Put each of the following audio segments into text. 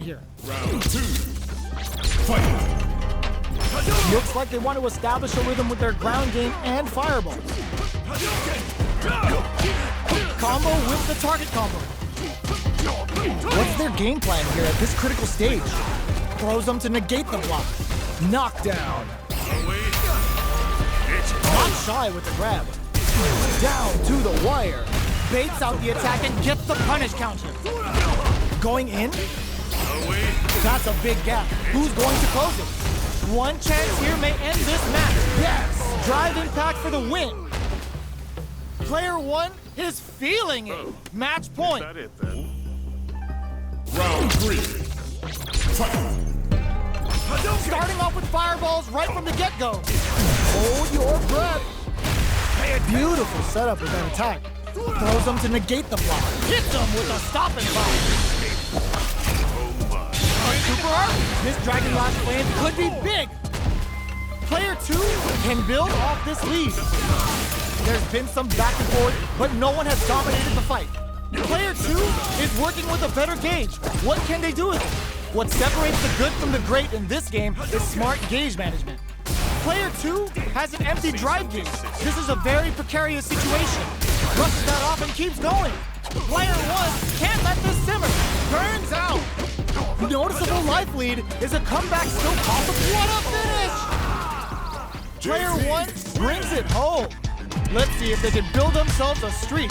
complacent here. Round 2. Fight! Looks like they want to establish a rhythm with their ground game and fireballs. Combo with the target combo. What's their game plan here at this critical stage? Throws them to negate the block. Knockdown. Not shy with the grab. Down to the wire. Baits out the attack and gets the punish counter. Going in? That's a big gap. Who's going to close it? One chance here may end this match. Yes! Drive impact for the win. Player one is feeling it. Match point. Is that it then? Round 3. Fight! Starting off with fireballs right from the get-go. Hold your breath. Beautiful setup with that attack. Throws them to negate the block. Hits them with a stop and block. Super art. This Dragon Lash Flame could be big. Player two can build off this lead. There's been some back and forth, but no one has dominated the fight. Player two is working with a better gauge. What can they do with it? What separates the good from the great in this game is smart gauge management. Player two has an empty drive gauge. This is a very precarious situation. Brushes that off and keeps going. Player one can't let this simmer. Burns out. Noticeable life lead. Is a comeback still possible? What a finish! Player one brings it home. Let's see if they can build themselves a streak.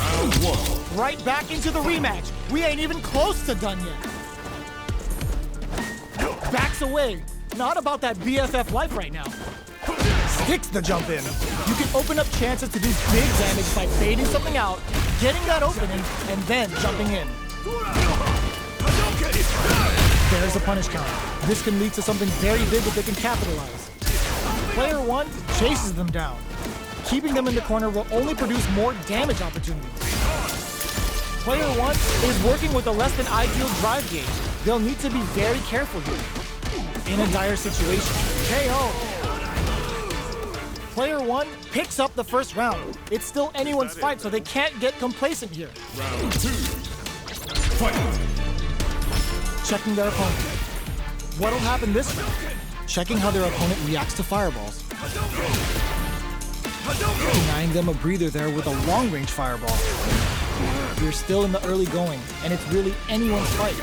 Round 1. Right back into the rematch. We ain't even close to done yet. Backs away. Not about that BFF life right now. Sticks the jump in. You can open up chances to do big damage by baiting something out, getting that opening, and then jumping in. There's a punish counter. This can lead to something very big that they can capitalize. Player one chases them down. Keeping them in the corner will only produce more damage opportunities. Player one is working with a less than ideal drive gauge. They'll need to be very careful here. In a dire situation, KO. Player one picks up the first round. It's still anyone's fight, so they can't get complacent here. Round 2. Fight! Checking their opponent. What'll happen this round? Checking how their opponent reacts to fireballs. Denying them a breather there with a long-range fireball. You're still in the early going, and it's really anyone's fight.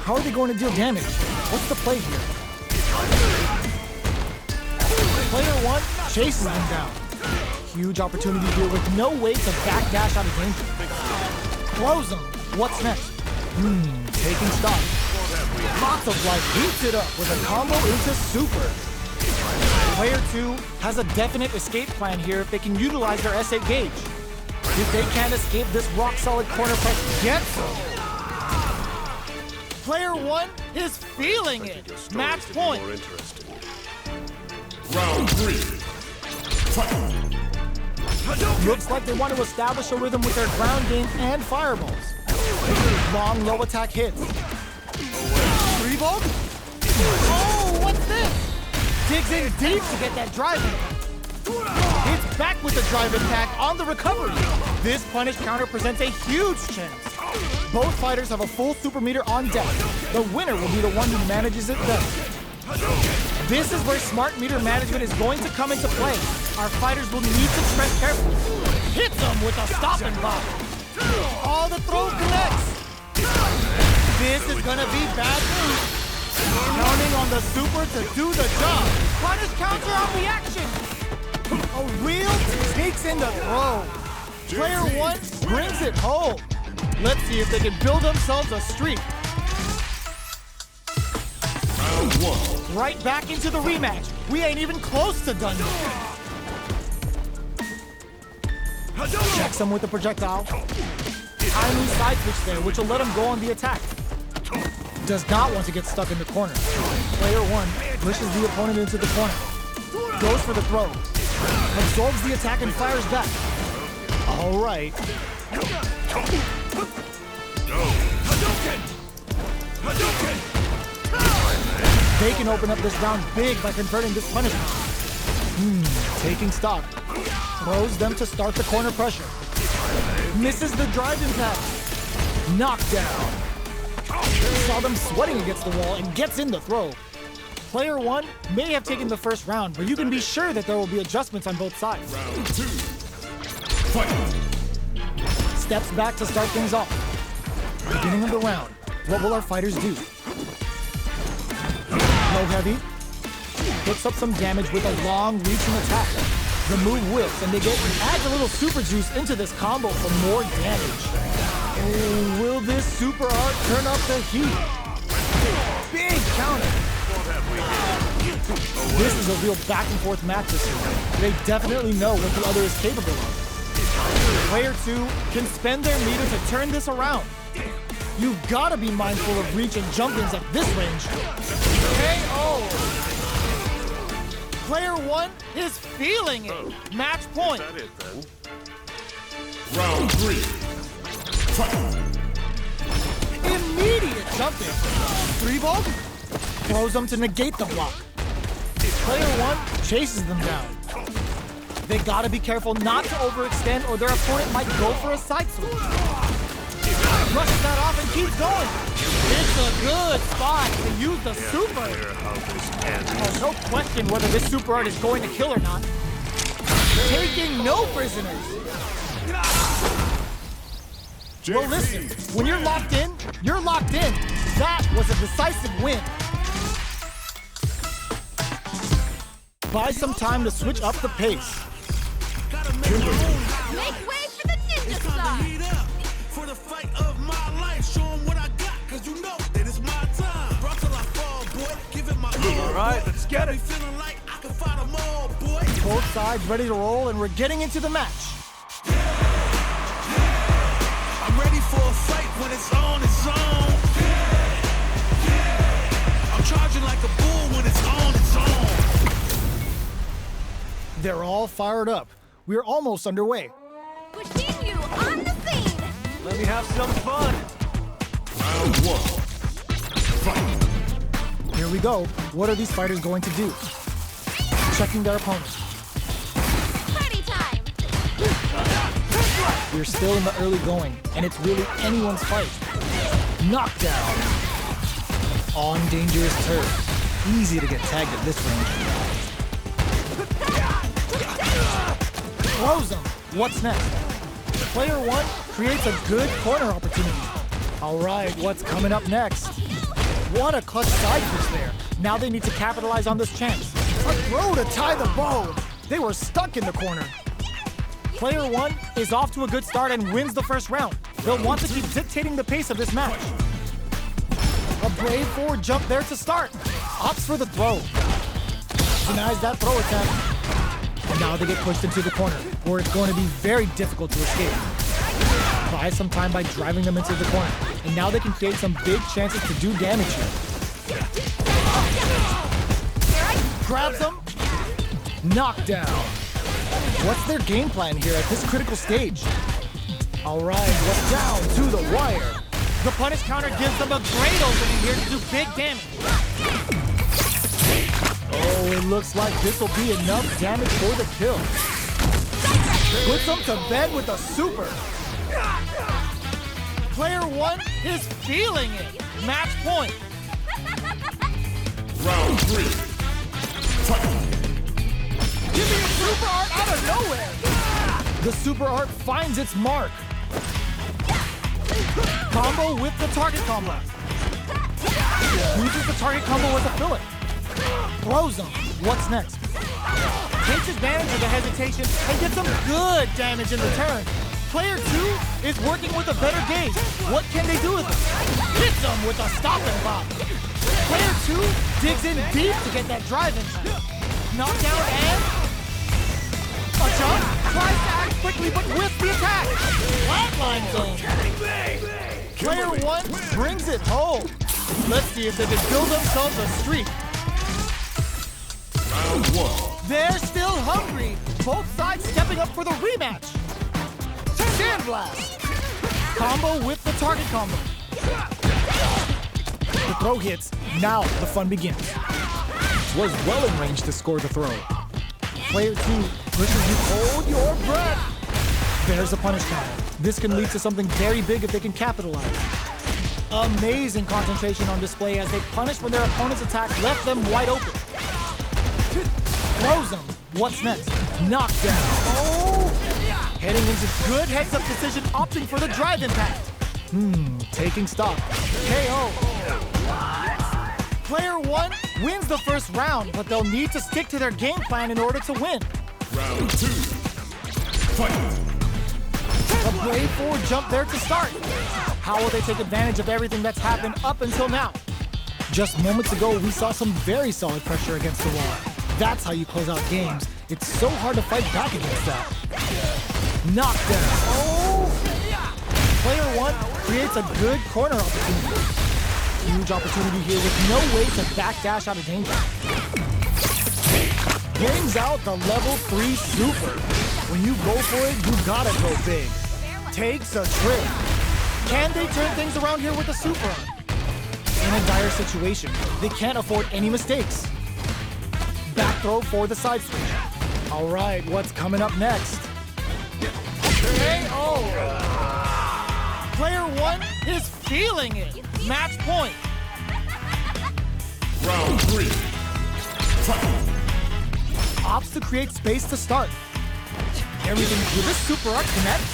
How are they going to deal damage? What's the play here? Player one chases them down. Huge opportunity here with no way to backdash out of danger. Throws them. What's next? Taking stock. Lots of life. Heats it up with a combo into super. Player two has a definite escape plan here if they can utilize their S8 gauge. If they can't escape this rock-solid corner press, get some. Player one is feeling it. Match point. Round 3. Fight! Looks like they want to establish a rhythm with their ground game and fireballs. Long low attack hits. 3-volt? Oh, what's this? Digs in deep to get that drive impact. Hits back with the drive impact on the recovery. This punish counter presents a huge chance. Both fighters have a full super meter on deck. The winner will be the one who manages it best. This is where smart meter management is going to come into play. Our fighters will need to tread carefully. Hits them with a stop and block. All the throw connects. This is gonna be bad news. Counting on the super to do the job. Punish counter on the action. A real sneaks in the throw. Player one brings it home. Let's see if they can build themselves a streak. Round 1. Right back into the rematch. We ain't even close to done yet. Checks him with the projectile. Timely side switch there, which will let him go on the attack. Does not want to get stuck in the corner. Player one pushes the opponent into the corner. Goes for the throw. Absorbs the attack and fires back. All right. They can open up this round big by converting this punishment. Taking stock. Throws them to start the corner pressure. Misses the drive impact. Knockdown. Saw them sweating against the wall and gets in the throw. Player 1 may have taken the first round, but you can be sure that there will be adjustments on both sides. Round 2. Fight. Steps back to start things off. Beginning of the round. What will our fighters do? Low heavy. Picks up some damage with a long-reaching attack. The move whips, and adds a little super juice into this combo for more damage. Oh, will this super art turn up the heat? Big counter. This is a real back-and-forth match this year. They definitely know what the other is capable of. Player 2 can spend their meter to turn this around. You've got to be mindful of reach and jump-ins at this range. KO! Player 1 is feeling it. Match point. Round 3. Fight. Immediate jump-in. 3-ball throws them to negate the block. Player 1 chases them down. They gotta be careful not to overextend or their opponent might go for a side switch. Brushes that off and keeps going. It's a good spot to use the super. Oh, no question whether this super art is going to kill or not. Taking no prisoners. Well, listen, when you're locked in, you're locked in. That was a decisive win. Buy some time to switch up the pace. Make way for the ninja star! For the fight of my life, show 'em what I got, cause you know that it's my time. Brought till I fall, boy, give it my all. All right, let's get it. Feeling like I can fight 'em all, boy. Both sides ready to roll, and we're getting into the match. I'm ready for a fight when it's on, it's on. I'm charging like a bull when it's on, it's on. They're all fired up. We're almost underway. Bushinyu on the scene! Let me have some fun. Round 1. Fight. Here we go. What are these fighters going to do? Checking their opponent. Party time! We're still in the early going, and it's really anyone's fight. Knockdown. On dangerous turf. Easy to get tagged at this range. Throws them. What's next? Player 1 creates a good corner opportunity. All right, what's coming up next? What a clutch side push there. Now they need to capitalize on this chance. A throw to tie the bow. They were stuck in the corner. Player 1 is off to a good start and wins the first round. They'll want to keep dictating the pace of this match. A brave forward jump there to start. Opts for the throw. Denies that throw attack. And now they get pushed into the corner, where it's going to be very difficult to escape. Buy some time by driving them into the corner, and now they can create some big chances to do damage here. Grabs them. Knockdown. What's their game plan here at this critical stage? All right, what's down to the wire. The punish counter gives them a great opening here to do big damage. Oh, it looks like this will be enough damage for the kill. Puts them to bed with a super. Player 1 is feeling it. Match point. Round 3. Fight. Give me a super art out of nowhere. The super art finds its mark. Combo with the target combo. Uses the target combo as a filler. Throws them. What's next? Takes advantage of the hesitation and gets some good damage in return. Player 2 is working with a better gauge. What can they do with it? Hits them with a stop and pop. Player 2 digs in deep to get that drive in. Knockdown and a jump. Tries to act quickly but whiffs the attack. Flatline zone. Player 1 brings it home. Let's see if they can build themselves a streak. Round 1. They're still hungry. Both sides stepping up for the rematch. Sand blast. Combo with the target combo. The throw hits. Now the fun begins. Was well in range to score the throw. Player 2 pushes you. Hold your breath. There's a punish counter. This can lead to something very big if they can capitalize. Amazing concentration on display as they punish when their opponent's attack left them wide open. Throws them. What's next? Knockdown. Oh! Heading into good heads-up decision, opting for the drive impact. Taking stock. KO. Player 1 wins the first round, but they'll need to stick to their game plan in order to win. Round 2. Fight. A brave forward jump there to start. How will they take advantage of everything that's happened up until now? Just moments ago, we saw some very solid pressure against the wall. That's how you close out games. It's so hard to fight back against that. Knockdown. Oh! Player 1 creates a good corner opportunity. Huge opportunity here with no way to backdash out of danger. Brings out the level 3 super. When you go for it, you gotta go big. Takes a trip. Can they turn things around here with a super? In a dire situation, they can't afford any mistakes. Back throw for the side switch. All right, what's coming up next? KO! Player 1 is feeling it. Match point. Round 3. Fight. Opts to create space to start. Everything with this super art connect.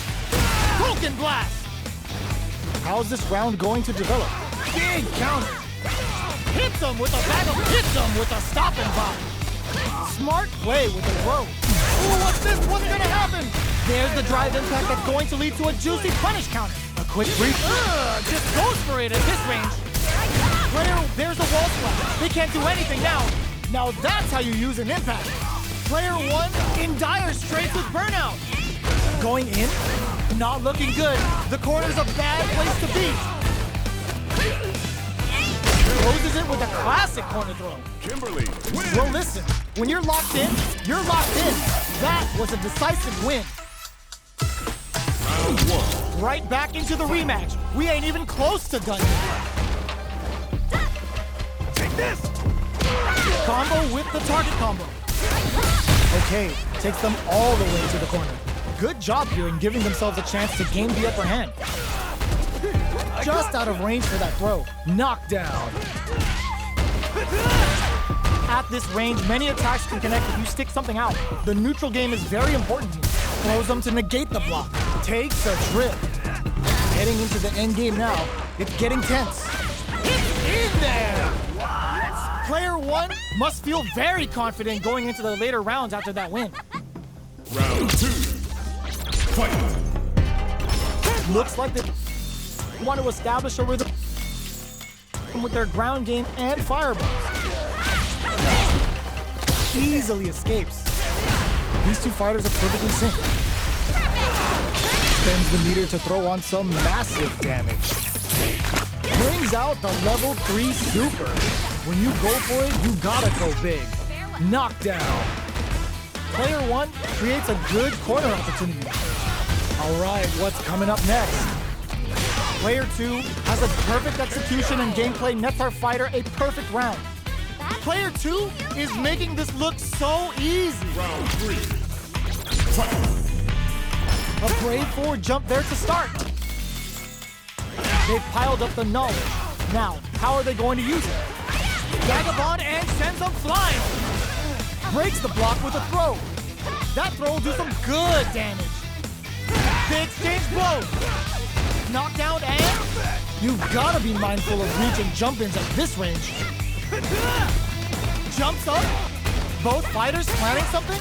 Broken blast! How's this round going to develop? Big counter. Hits him with a bag of hits him with a stop and pop. Smart play with a throw. Ooh, what's this? What's gonna happen? There's the drive impact that's going to lead to a juicy punish counter. A quick brief. Just goes for it at this range. Player, there's a wall splash. They can't do anything now. Now that's how you use an impact. Player 1 in dire straits with burnout. Going in, not looking good. The corner's a bad place to be. Closes it with a classic corner throw. Kimberly wins. Well, listen, when you're locked in, you're locked in. That was a decisive win. Round 1. Right back into the rematch. We ain't even close to done yet. Take this! Combo with the target combo. Okay, takes them all the way to the corner. Good job here in giving themselves a chance to gain the upper hand. Just out of range for that throw. Knockdown. At this range, many attacks can connect if you stick something out. The neutral game is very important here. Throws them to negate the block. Takes a trip. Heading into the end game now. It's getting tense. It's in there! Player 1 must feel very confident going into the later rounds after that win. Round 2. Fight. Looks like they want to establish a rhythm with their ground game and fireballs. Easily escapes. These two fighters are perfectly synced. Spends the meter to throw on some massive damage. Brings out the level 3 super. When you go for it, you gotta go big. Knockdown. Player 1 creates a good corner opportunity. All right, what's coming up next? Player 2 has a perfect execution and gameplay, nets our fighter a perfect round. Player 2 is making this look so easy. Round 3. Fight. A brave forward jump there to start. They've piled up the knowledge. Now, how are they going to use it? Vagabond and sends them flying. Breaks the block with a throw. That throw will do some good damage. They exchange blows. Knockdown and you've gotta be mindful of reach and jump-ins at this range. Jumps up. Both fighters planning something.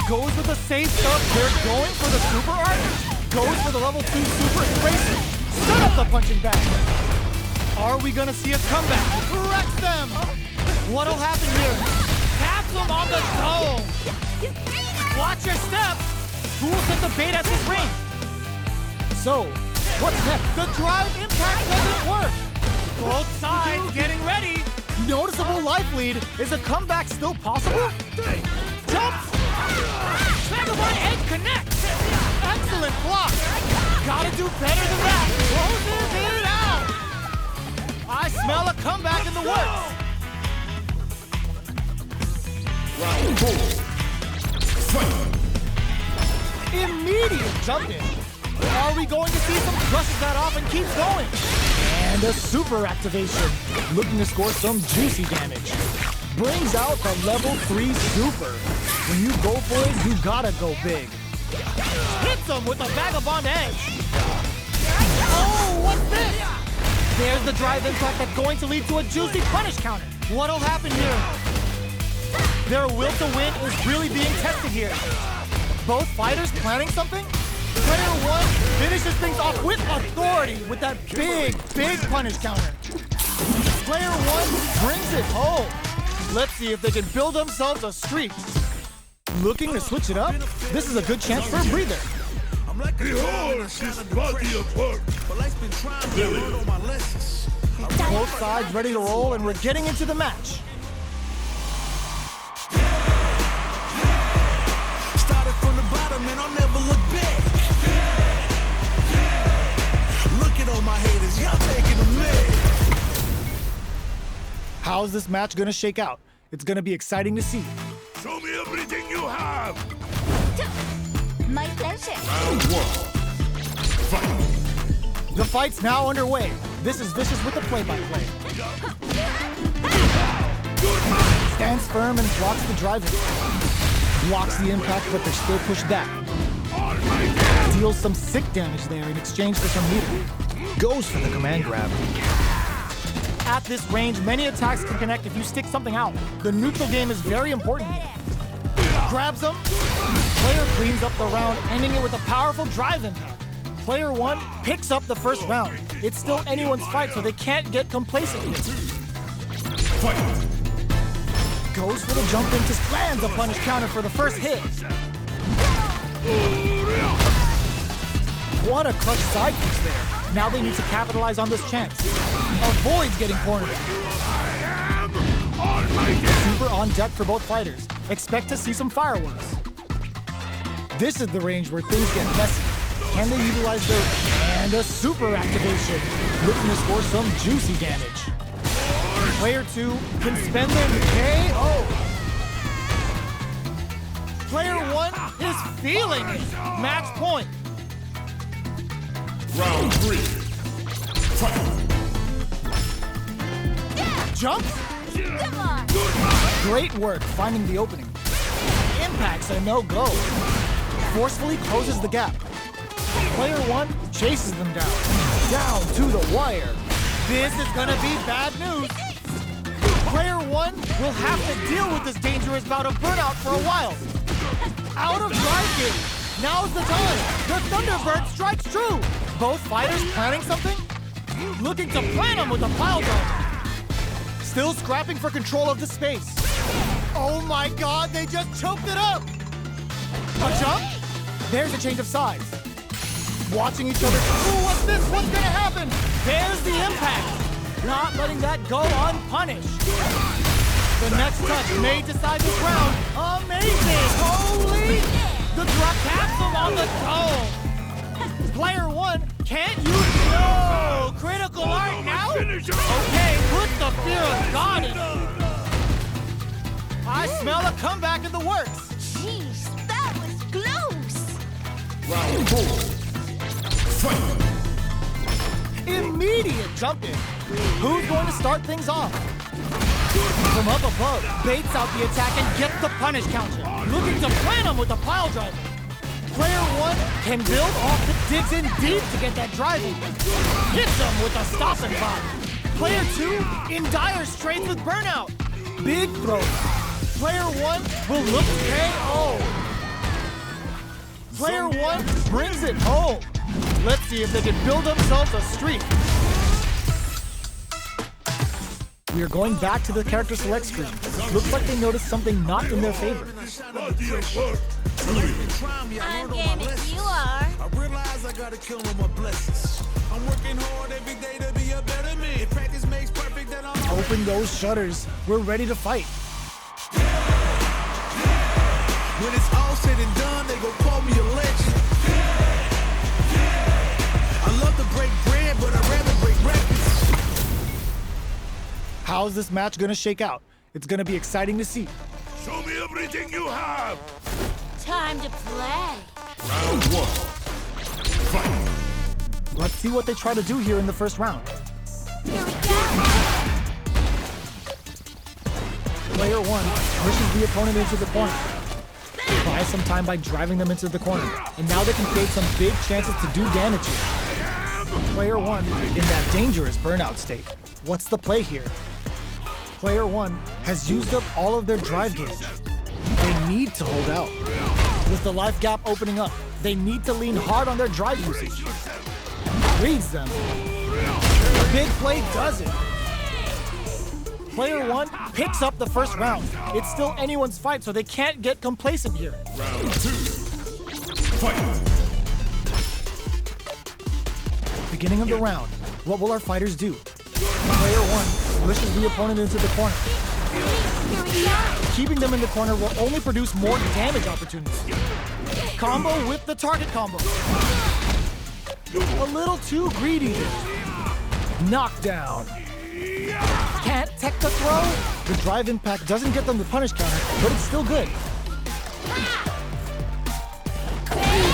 Goes with the safe stuff. They're going for the super art. Goes for the level 2 super embrace. Set up the punching bag. Are we gonna see a comeback? Wrecks them! What'll happen here? Taps them on the dome! Watch your step! Who will set the bait at this range? So, what's next? The drive impact doesn't work! Both sides getting ready! Noticeable life lead. Is a comeback still possible? Jumps! Vagabond edge connects! Excellent block! Gotta do better than that! Closes it out! I smell a comeback in the works! Round 4. Fight. Immediate jump in. Are we going to see some brushes that off and keeps going? And a super activation, looking to score some juicy damage. Brings out the level 3 super. When you go for it, you gotta go big. Hits him with a vagabond edge. Oh, what's this? There's the drive impact that's going to lead to a juicy punish counter. What'll happen here? Their will to win is really being tested here. Both fighters planning something? Player 1 finishes things off with authority with that big punish counter. Player 1 brings it home. Let's see if they can build themselves a streak. Looking to switch it up? This is a good chance for a breather. I'm like a Behold his body of work. but life's been trying to learn all my lessons. Both sides ready to roll, and we're getting into the match. Started from the bottom and I'll never look back. Look at all my haters, y'all taking a minute. How's this match gonna shake out? It's gonna be exciting to see. Show me everything you have. My pleasure. Round 1. Fight. The fight's now underway. This is Vicious with the play-by-play. Stands firm and blocks the drive in. Blocks the impact, but they're still pushed back. Deals some sick damage there in exchange for some meter. Goes for the command grab. At this range, many attacks can connect if you stick something out. The neutral game is very important here. Grabs him. Player cleans up the round, ending it with a powerful drive impact. Player 1 picks up the first round. It's still anyone's fight, so they can't get complacent here. Fight. Goes for the jump in, just lands a punish counter for the first hit. What a clutch side kick there. Now they need to capitalize on this chance. Avoids getting cornered. Super on deck for both fighters. Expect to see some fireworks. This is the range where things get messy. Can they utilize their... And a super activation. Looking to score some juicy damage. Player 2 can spend their KO. Player 1 is feeling it. Match point. Round 3. Fight. Jumps. Come on. Great work finding the opening. Impacts a no-go. Forcefully closes the gap. Player 1 chases them down. Down to the wire. This is gonna be bad news. Player 1 will have to deal with this dangerous bout of burnout for a while. Out of drive game. Now's the time. The Thunderbird strikes true. Both fighters planning something? Looking to plan them with a pile driver. Still scrapping for control of the space. Oh my god, they just choked it up! A jump? There's a change of sides. Watching each other. Ooh, what's this? What's gonna happen? There's the impact. Not letting that go unpunished. The next touch may decide this round. Amazing! Holy! The drop capsule on the toe. Player 1 can't use no critical art now. Okay, put the fear of God in. I smell a comeback in the works. Jeez, that was close. Round 4. Fight. Immediate jump in. Who's going to start things off? From up above, baits out the attack and gets the punish counter. Looking to plan him with a pile driver. Player 1 can build off the digs in deep to get that driving. Hits him with a stop and pop. Player 2 in dire straits with burnout. Big throw. Player 1 will look KO. Player 1 brings it home. Let's see if they can build themselves a streak. We are going back to the character select screen. Looks like they noticed something not in their favor. Body of work. I'm gaming. You are. I realize I gotta kill all my blessings. I'm working hard every day to be a better man. Practice makes perfect, that I'm Open those shutters. We're ready to fight. when it's all said and done, they gon' call me a legend. I love to break bread, but I'd rather break records. How's this match gonna shake out? It's gonna be exciting to see. Show me everything you have. Time to play. Round 1. Fight. Let's see what they try to do here in the first round. Here we go. Player 1 pushes the opponent into the corner. Buys some time by driving them into the corner. And now they can create some big chances to do damage here. Player 1 in that dangerous burnout state. What's the play here? Player 1 has used up all of their drive gauge. They need to hold out. With the life gap opening up, they need to lean hard on their drive usage. Reads them. The big play does it. Player 1 picks up the first round. It's still anyone's fight, so they can't get complacent here. Round 2. Fight. Beginning of the round, what will our fighters do? Player 1 pushes the opponent into the corner. Here we go. Keeping them in the corner will only produce more damage opportunities. Combo with the target combo. A little too greedy there. Knockdown. Can't tech the throw. The drive impact doesn't get them the punish counter, but it's still good.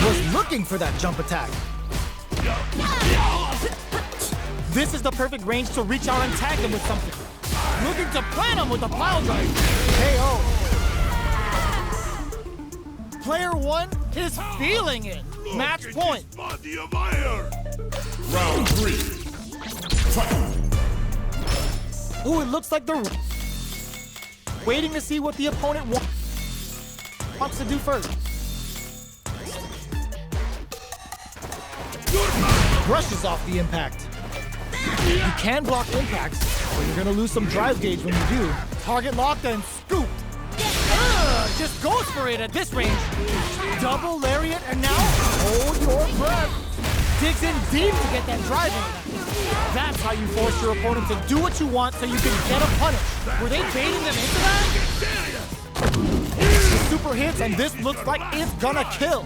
Was looking for that jump attack. This is the perfect range to reach out and tag them with something. Looking to plant him with a pile drive. KO. Player 1 is feeling it. Match point. Body of iron. Round 3. Fight. Ooh, it looks like they're waiting to see what the opponent wants to do first. Brushes off the impact. You can block impacts, but you're gonna lose some drive gauge when you do. Target locked and scoop. Just goes for it at this range. Double lariat and now hold your breath. Digs in deep to get that drive in. That's how you force your opponent to do what you want so you can get a punish. Were they baiting them into that? The super hits and this looks like it's gonna kill.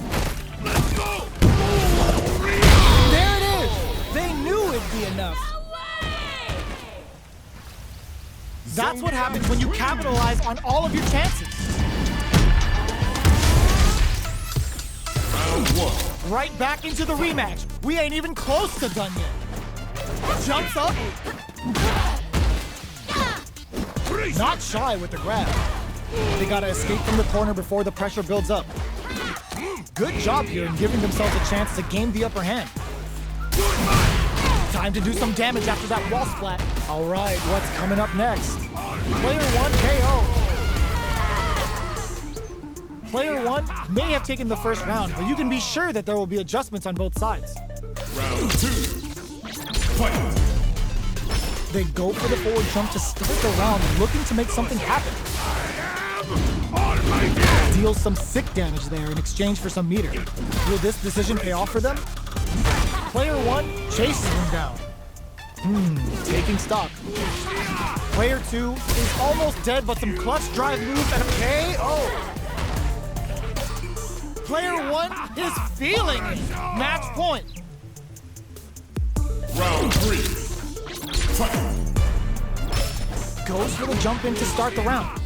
There it is! They knew it'd be enough. That's what happens when you capitalize on all of your chances. Round 1. Right back into the rematch. We ain't even close to done yet. Jumps up. Not shy with the grab. They gotta escape from the corner before the pressure builds up. Good job here in giving themselves a chance to gain the upper hand. Time to do some damage after that wall splat. All right, what's coming up next? Player 1 KO. Player 1 may have taken the first round, but you can be sure that there will be adjustments on both sides. Round 2. Fight. They go for the forward jump to start the round, looking to make something happen. Deals some sick damage there in exchange for some meter. Will this decision pay off for them? Player 1 chases him down. Taking stock. Player 2 is almost dead, but some clutch drive moves and a KO. Player 1 is feeling it. Match point. Round 3. Fight. Goes for the jump in to start the round.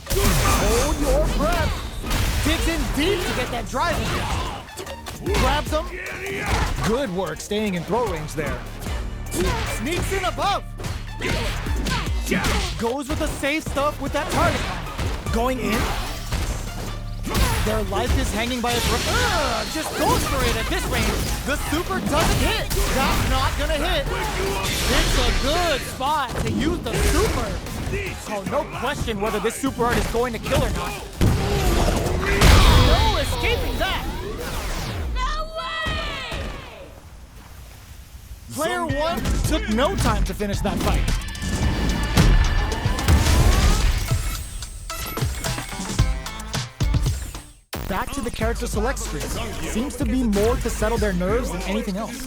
Hold your breath. Digs in deep to get that drive in. Grabs him. Good work staying in throw range there. Sneaks in above. Goes with the safe stuff with that target. Going in. Their life is hanging by a thread. Just goes for it at this range. The super doesn't hit. That's not gonna hit. It's a good spot to use the super. Oh, no question whether this super art is going to kill or not. No escaping that. No way! Player 1 took no time to finish that fight. Back to the character select screen. Seems to be more to settle their nerves than anything else.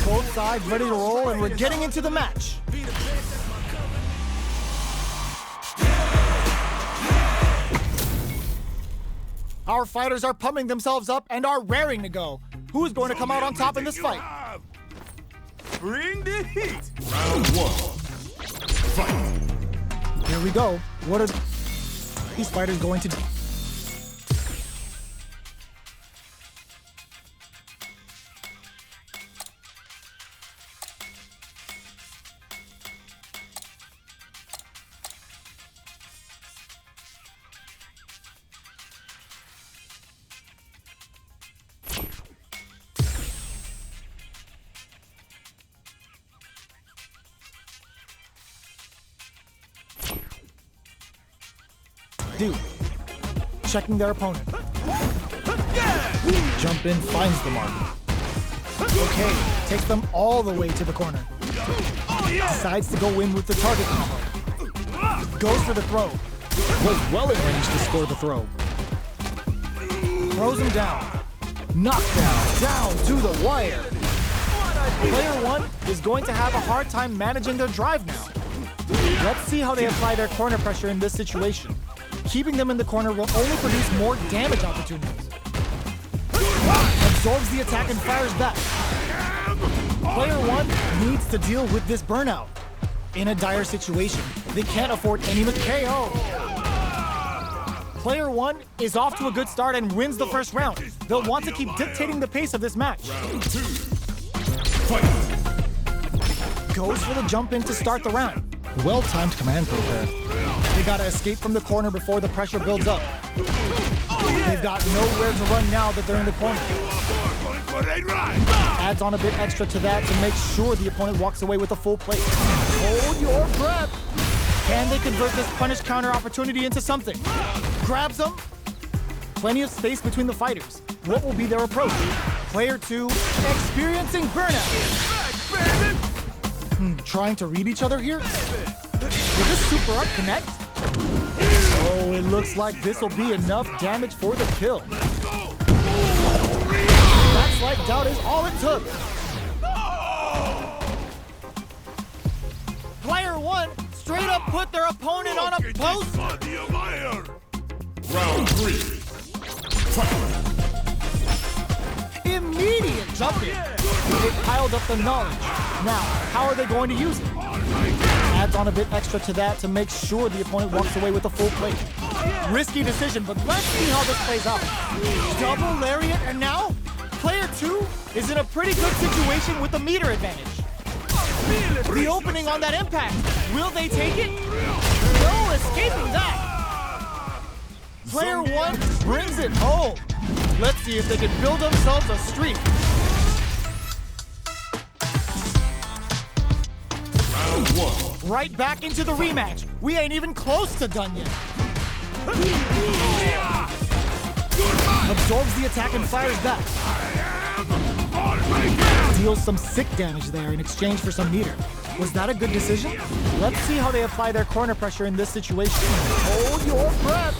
Both sides ready to roll, and we're getting into the match. Our fighters are pumping themselves up and are raring to go. Who is going to come out on top in this fight? Bring the heat. Round 1. Fight. Here we go. What are these fighters going to do? Checking their opponent. Jump in, finds the mark. Okay, takes them all the way to the corner. Decides to go in with the target combo. Goes for the throw. Was well in range to score the throw. Throws him down. Knockdown, down to the wire. Player 1 is going to have a hard time managing their drive now. Let's see how they apply their corner pressure in this situation. Keeping them in the corner will only produce more damage opportunities. Absorbs the attack and fires back. Player 1 needs to deal with this burnout. In a dire situation, they can't afford any KO. Player 1 is off to a good start and wins the first round. They'll want to keep dictating the pace of this match. Round 2. Fight. Goes for the jump in to start the round. Well-timed command throw there. They gotta escape from the corner before the pressure builds up. They've got nowhere to run now that they're in the corner. Adds on a bit extra to that to make sure the opponent walks away with a full plate. Hold your breath. Can they convert this punish counter opportunity into something? Grabs them. Plenty of space between the fighters. What will be their approach? Player 2 experiencing burnout. Trying to read each other here? Will this super art connect? Oh, it looks like this will be enough damage for the kill. That slight doubt is all it took. Player 1 straight up put their opponent on a post. Round 3. Fight. Immediate jump in. They piled up the knowledge. Now, how are they going to use it? Adds on a bit extra to that to make sure the opponent walks away with a full plate. Risky decision, but let's see how this plays out. Double lariat, and now player 2 is in a pretty good situation with the meter advantage. The opening on that impact. Will they take it? No escaping that. Player 1 brings it home. Let's see if they can build themselves a streak. Round 1. Right back into the rematch. We ain't even close to done yet. Absorbs the attack and fires back. Deals some sick damage there in exchange for some meter. Was that a good decision? Let's see how they apply their corner pressure in this situation. Hold your breath.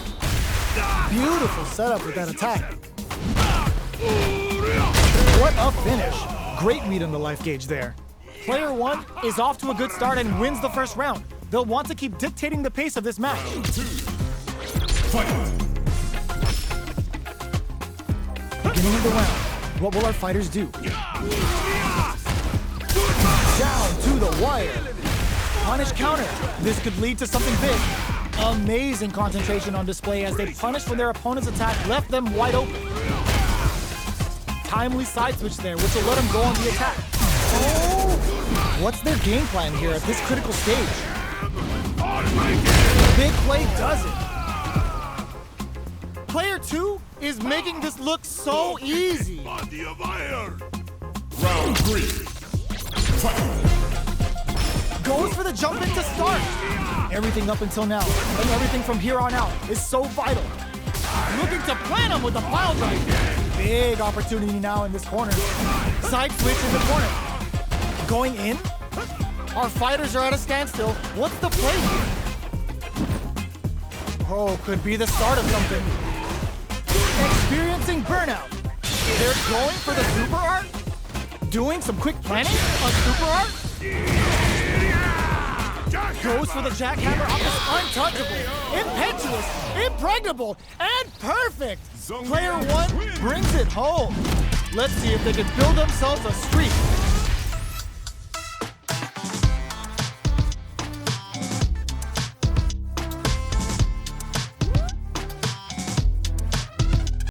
Beautiful setup with that attack. What a finish. Great meat on the life gauge there. Player 1 is off to a good start and wins the first round. They'll want to keep dictating the pace of this match. Round 2. Fight. Beginning of the round. What will our fighters do? Down to the wire. Punish counter. This could lead to something big. Amazing concentration on display as they punish when their opponent's attack left them wide open. Timely side switch there, which will let them go on the attack. Oh! What's their game plan here at this critical stage? Big play does it. Player 2 is making this look so easy. Round 3. Fight. Goes for the jump in to start. Everything up until now, and everything from here on out is so vital. Looking to plant him with the pile drive. Big opportunity now in this corner. Side switch in the corner. Going in? Our fighters are at a standstill. What's the play here? Oh, could be the start of something. Experiencing burnout. They're going for the super art? Doing some quick planning on super art? Goes for the jackhammer off his untouchable, impetuous, impregnable, and perfect. Player 1 brings it home. Let's see if they can build themselves a streak.